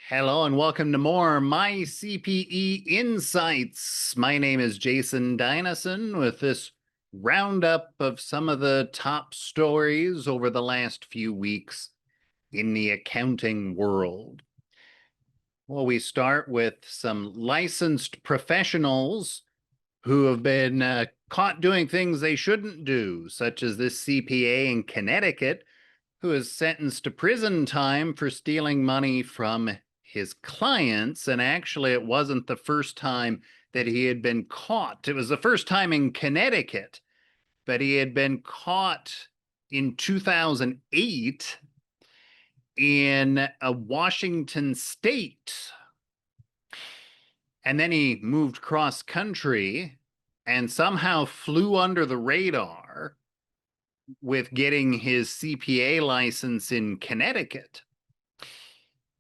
Hello and welcome to more MyCPE Insights. My name is Jason Dynison with this roundup of some of the top stories over the last few weeks in the accounting world. Well, we start with some licensed professionals who have been caught doing things they shouldn't do, such as this CPA in Connecticut who is sentenced to prison time for stealing money from his clients. And actually, it wasn't the first time that he had been caught. It was the first time in Connecticut, but he had been caught in 2008 in Washington State. And then he moved cross country and somehow flew under the radar with getting his CPA license in Connecticut.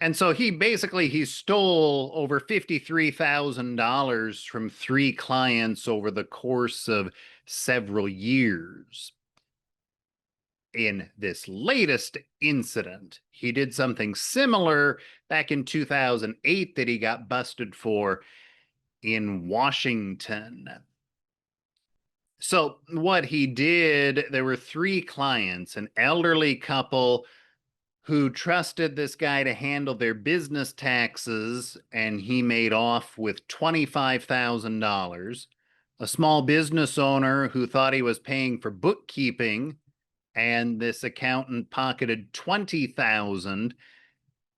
And so he stole over $53,000 from 3 clients over the course of several years. In this latest incident, he did something similar back in 2008 that he got busted for in Washington. So what he did, there were 3 clients, an elderly couple who trusted this guy to handle their business taxes, and he made off with $25,000. A small business owner who thought he was paying for bookkeeping, and this accountant pocketed $20,000.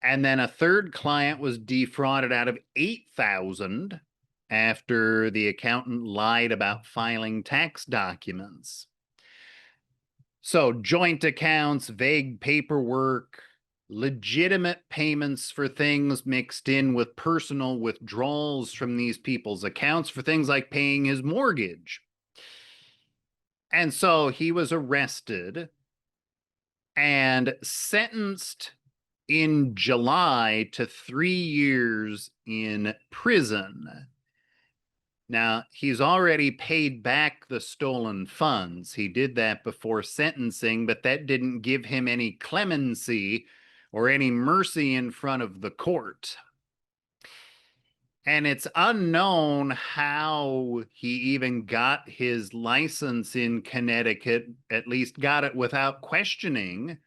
And then a third client was defrauded out of $8,000 after the accountant lied about filing tax documents. So joint accounts, vague paperwork, legitimate payments for things mixed in with personal withdrawals from these people's accounts for things like paying his mortgage. And so he was arrested and sentenced in July to 3 years in prison. Now, he's already paid back the stolen funds. He did that before sentencing, but that didn't give him any clemency or any mercy in front of the court. And it's unknown how he even got his license in Connecticut, at least got it without questioning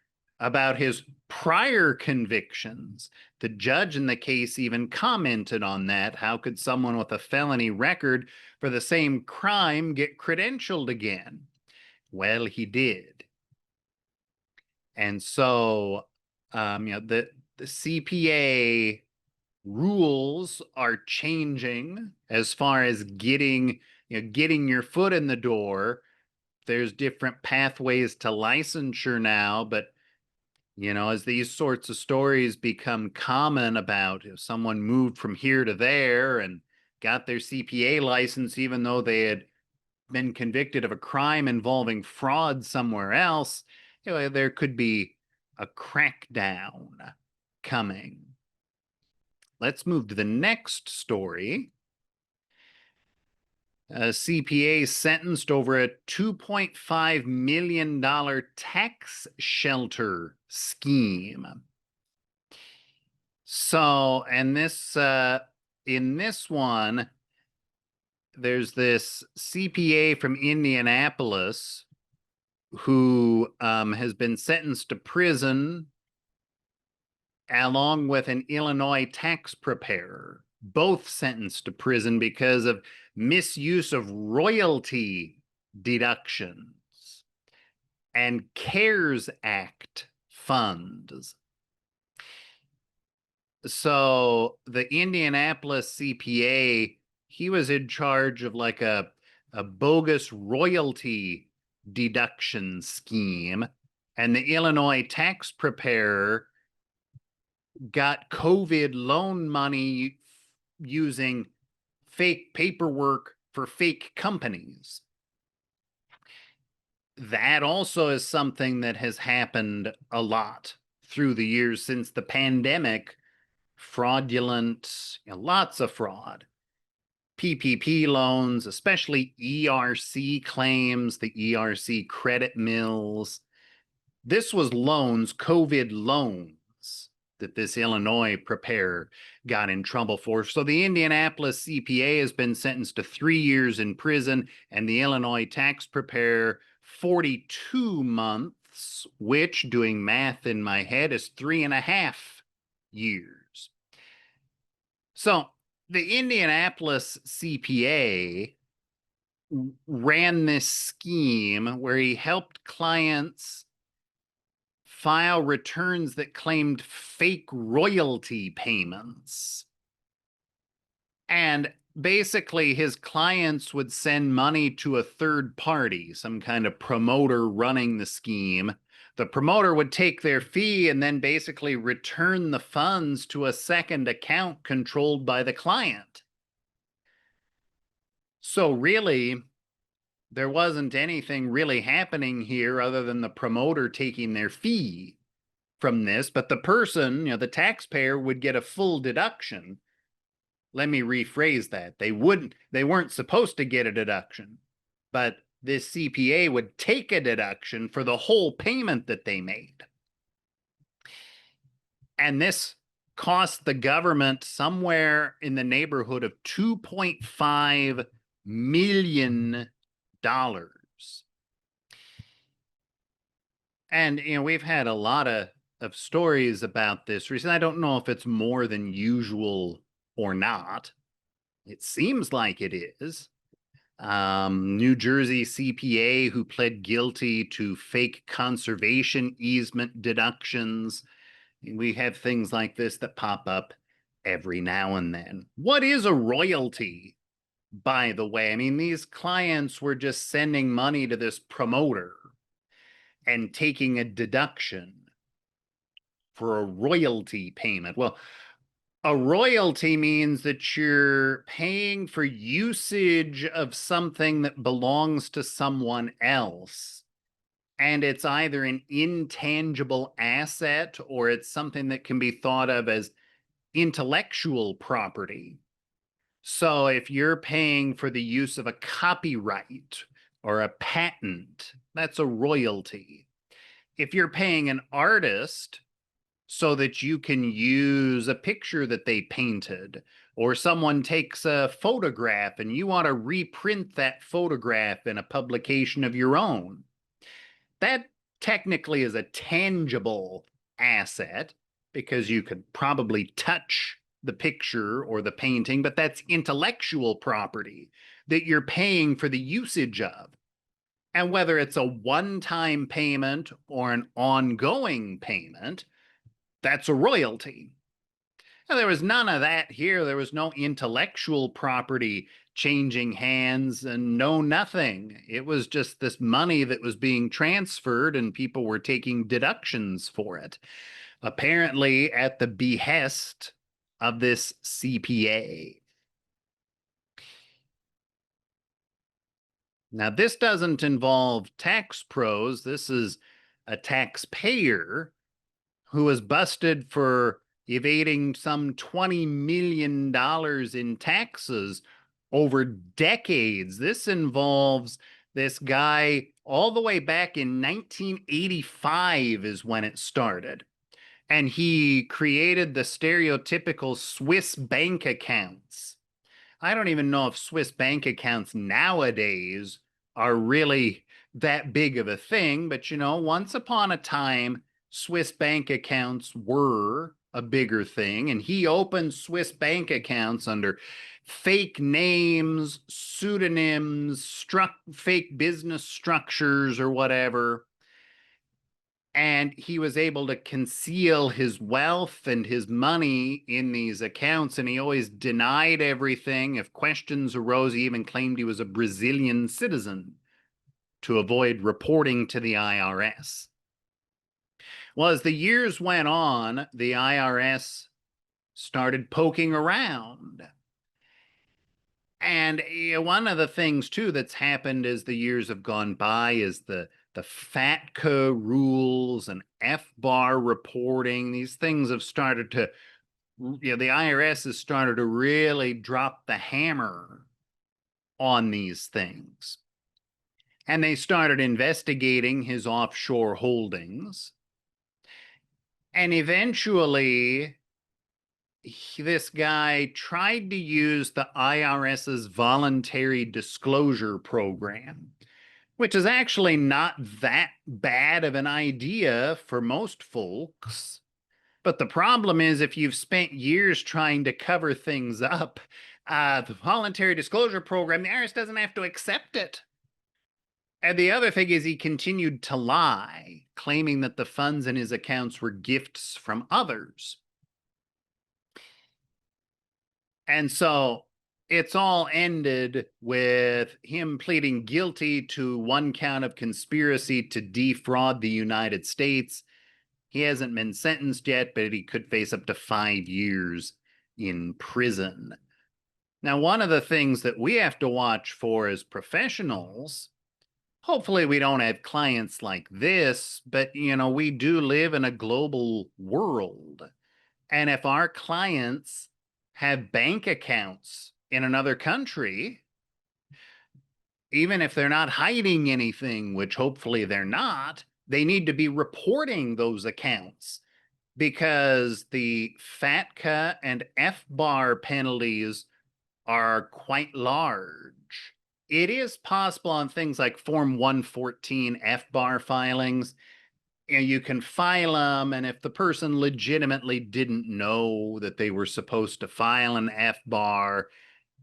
about his prior convictions. The judge in the case even commented on that. How could someone with a felony record for the same crime get credentialed again? Well, he did. And so, the CPA rules are changing as far as getting your foot in the door. There's different pathways to licensure now, but as these sorts of stories become common about if someone moved from here to there and got their CPA license, even though they had been convicted of a crime involving fraud somewhere else, there could be a crackdown coming. Let's move to the next story. A CPA sentenced over a $2.5 million tax shelter scheme. So, and this, in this one, there's this CPA from Indianapolis who has been sentenced to prison along with an Illinois tax preparer, both sentenced to prison because of misuse of royalty deductions and CARES Act funds. So the Indianapolis CPA, he was in charge of like a bogus royalty deduction scheme, and the Illinois tax preparer got COVID loan money using fake paperwork for fake companies. That also is something that has happened a lot through the years since the pandemic. Fraudulent, lots of fraud. PPP loans, especially ERC claims, the ERC credit mills. This was loans, COVID loans. that this Illinois preparer got in trouble for. So the Indianapolis CPA has been sentenced to 3 years in prison, and the Illinois tax preparer 42 months, which, doing math in my head, is 3.5 years. So the Indianapolis CPA ran this scheme where he helped clients file returns that claimed fake royalty payments. And basically, his clients would send money to a third party, some kind of promoter running the scheme. The promoter would take their fee and then basically return the funds to a second account controlled by the client. So really, there wasn't anything really happening here other than the promoter taking their fee from this, but the person, the taxpayer, would get a full deduction. Let me rephrase that. They weren't supposed to get a deduction, but this CPA would take a deduction for the whole payment that they made. And this cost the government somewhere in the neighborhood of $2.5 million. And we've had a lot of stories about this recently. I don't know if it's more than usual or not. It seems like it is. New Jersey CPA who pled guilty to fake conservation easement deductions. We have things like this that pop up every now and then. What is a royalty, by the way? I mean, these clients were just sending money to this promoter and taking a deduction for a royalty payment. Well, a royalty means that you're paying for usage of something that belongs to someone else. And it's either an intangible asset or it's something that can be thought of as intellectual property. So if you're paying for the use of a copyright or a patent, that's a royalty. If you're paying an artist so that you can use a picture that they painted, or someone takes a photograph and you want to reprint that photograph in a publication of your own, that technically is a tangible asset because you could probably touch the picture or the painting, but that's intellectual property that you're paying for the usage of. And whether it's a one-time payment or an ongoing payment, that's a royalty. And there was none of that here. There was no intellectual property changing hands and no nothing. It was just this money that was being transferred and people were taking deductions for it, apparently at the behest of this CPA. Now, this doesn't involve tax pros. This is a taxpayer who was busted for evading some $20 million in taxes over decades. This involves this guy all the way back in 1985 is when it started. And he created the stereotypical Swiss bank accounts. I don't even know if Swiss bank accounts nowadays are really that big of a thing, but once upon a time, Swiss bank accounts were a bigger thing, and he opened Swiss bank accounts under fake names, pseudonyms, fake business structures or whatever. And he was able to conceal his wealth and his money in these accounts, and he always denied everything. If questions arose, he even claimed he was a Brazilian citizen to avoid reporting to the IRS. Well, as the years went on, the IRS started poking around. And one of the things, too, that's happened as the years have gone by is the FATCA rules and FBAR reporting. These things have started to, the IRS has started to really drop the hammer on these things. And they started investigating his offshore holdings. And eventually, this guy tried to use the IRS's voluntary disclosure program, which is actually not that bad of an idea for most folks. But the problem is, if you've spent years trying to cover things up, the voluntary disclosure program, the IRS doesn't have to accept it. And the other thing is, he continued to lie, claiming that the funds in his accounts were gifts from others. And so it's all ended with him pleading guilty to one count of conspiracy to defraud the United States. He hasn't been sentenced yet, but he could face up to 5 years in prison. Now, one of the things that we have to watch for as professionals, hopefully we don't have clients like this, but we do live in a global world. And if our clients have bank accounts in another country, even if they're not hiding anything, which hopefully they're not, they need to be reporting those accounts, because the FATCA and FBAR penalties are quite large. It is possible on things like Form 114 FBAR filings, you can file them, and if the person legitimately didn't know that they were supposed to file an FBAR,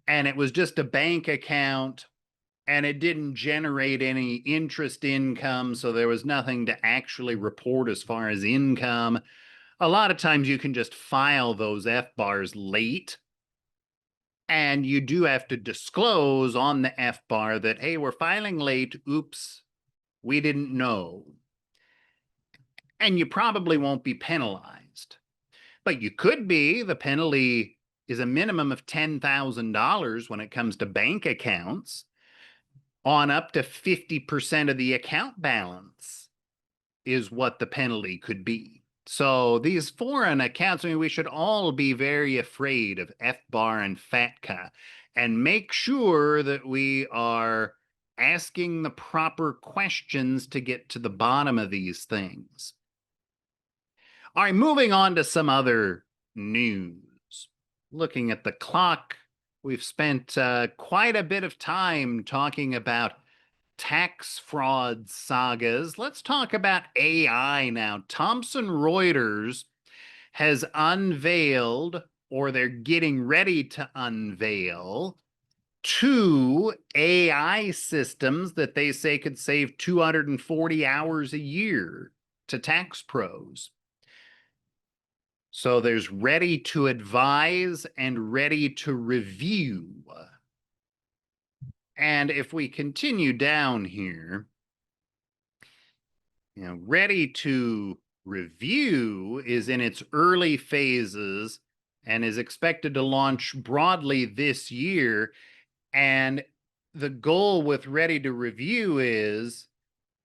and it was just a bank account, and it didn't generate any interest income, so there was nothing to actually report as far as income, a lot of times you can just file those FBARs late, and you do have to disclose on the FBAR that, hey, we're filing late, oops, we didn't know. And you probably won't be penalized. But you could be. The penalty is a minimum of $10,000 when it comes to bank accounts, on up to 50% of the account balance is what the penalty could be. So these foreign accounts, we should all be very afraid of FBAR and FATCA, and make sure that we are asking the proper questions to get to the bottom of these things. All right, moving on to some other news. Looking at the clock, we've spent quite a bit of time talking about tax fraud sagas. Let's talk about AI now. Thomson Reuters has unveiled, or they're getting ready to unveil, 2 AI systems that they say could save 240 hours a year to tax pros. So there's ready to advise and ready to review. And if we continue down here, ready to review is in its early phases and is expected to launch broadly this year. And the goal with ready to review is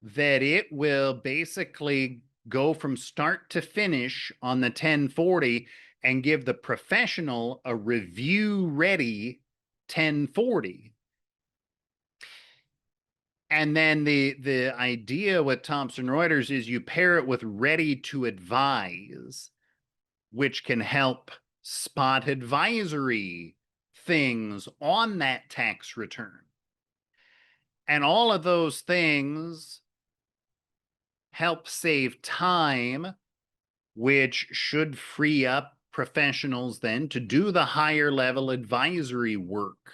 that it will basically go from start to finish on the 1040 and give the professional a review ready 1040. And then the idea with Thomson Reuters is you pair it with ready to advise, which can help spot advisory things on that tax return. And all of those things help save time, which should free up professionals then to do the higher level advisory work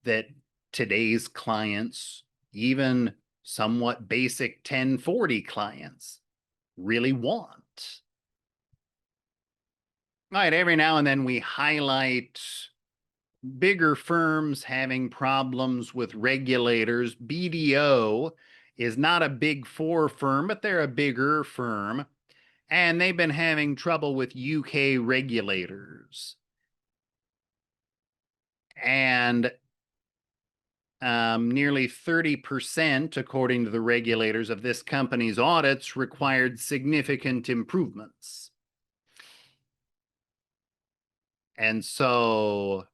that today's clients, even somewhat basic 1040 clients, really want. All right, every now and then we highlight bigger firms having problems with regulators. BDO is not a big 4 firm, but they're a bigger firm, and they've been having trouble with UK regulators. And nearly 30%, according to the regulators, of this company's audits required significant improvements. And so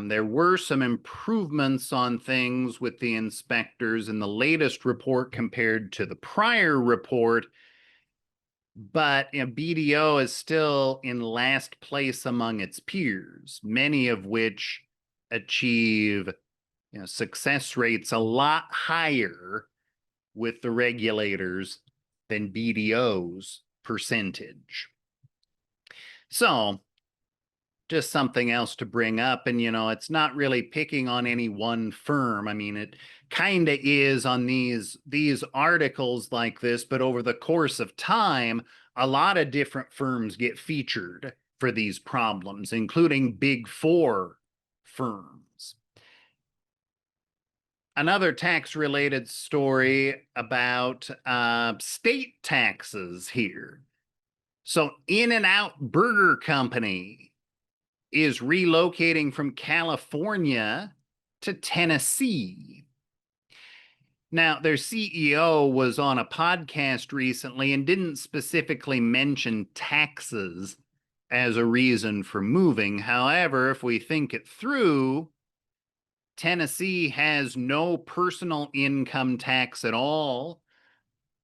there were some improvements on things with the inspectors in the latest report compared to the prior report. But BDO is still in last place among its peers, many of which achieve success rates a lot higher with the regulators than BDO's percentage. So just something else to bring up. And, it's not really picking on any one firm. I mean, it kind of is on these articles like this, but over the course of time, a lot of different firms get featured for these problems, including Big Four firms. Another tax-related story about state taxes here. So In-N-Out Burger Company is relocating from California to Tennessee. Now, their CEO was on a podcast recently and didn't specifically mention taxes as a reason for moving. However, if we think it through, Tennessee has no personal income tax at all.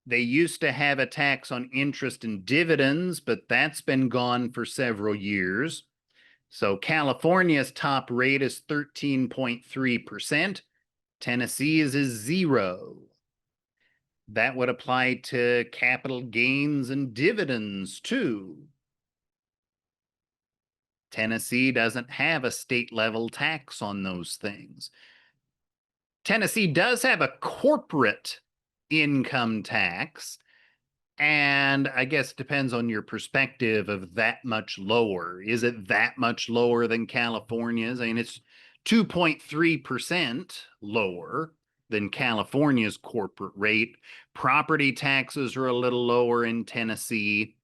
They used to have a tax on interest and dividends, but that's been gone for several years. So California's top rate is 13.3%. Tennessee's is 0. That would apply to capital gains and dividends too. Tennessee doesn't have a state level tax on those things. Tennessee does have a corporate income tax, and I guess it depends on your perspective of that much lower. Is it that much lower than California's? I mean, it's 2.3% lower than California's corporate rate. Property taxes are a little lower in Tennessee.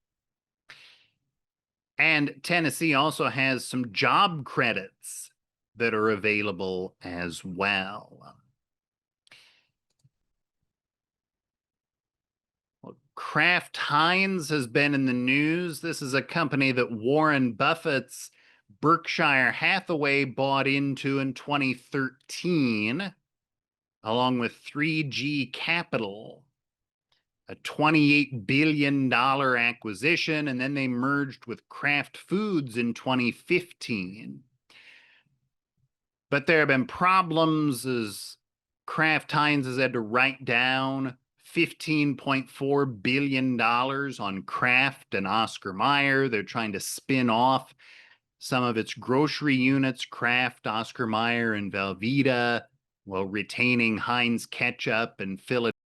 And Tennessee also has some job credits that are available as well. Kraft Heinz has been in the news. This is a company that Warren Buffett's Berkshire Hathaway bought into in 2013, along with 3G Capital, a $28 billion acquisition, and then they merged with Kraft Foods in 2015. But there have been problems as Kraft Heinz has had to write down $15.4 billion on Kraft and Oscar Mayer. They're trying to spin off some of its grocery units, Kraft, Oscar Mayer, and Velveeta, while retaining Heinz ketchup and Philadelphia.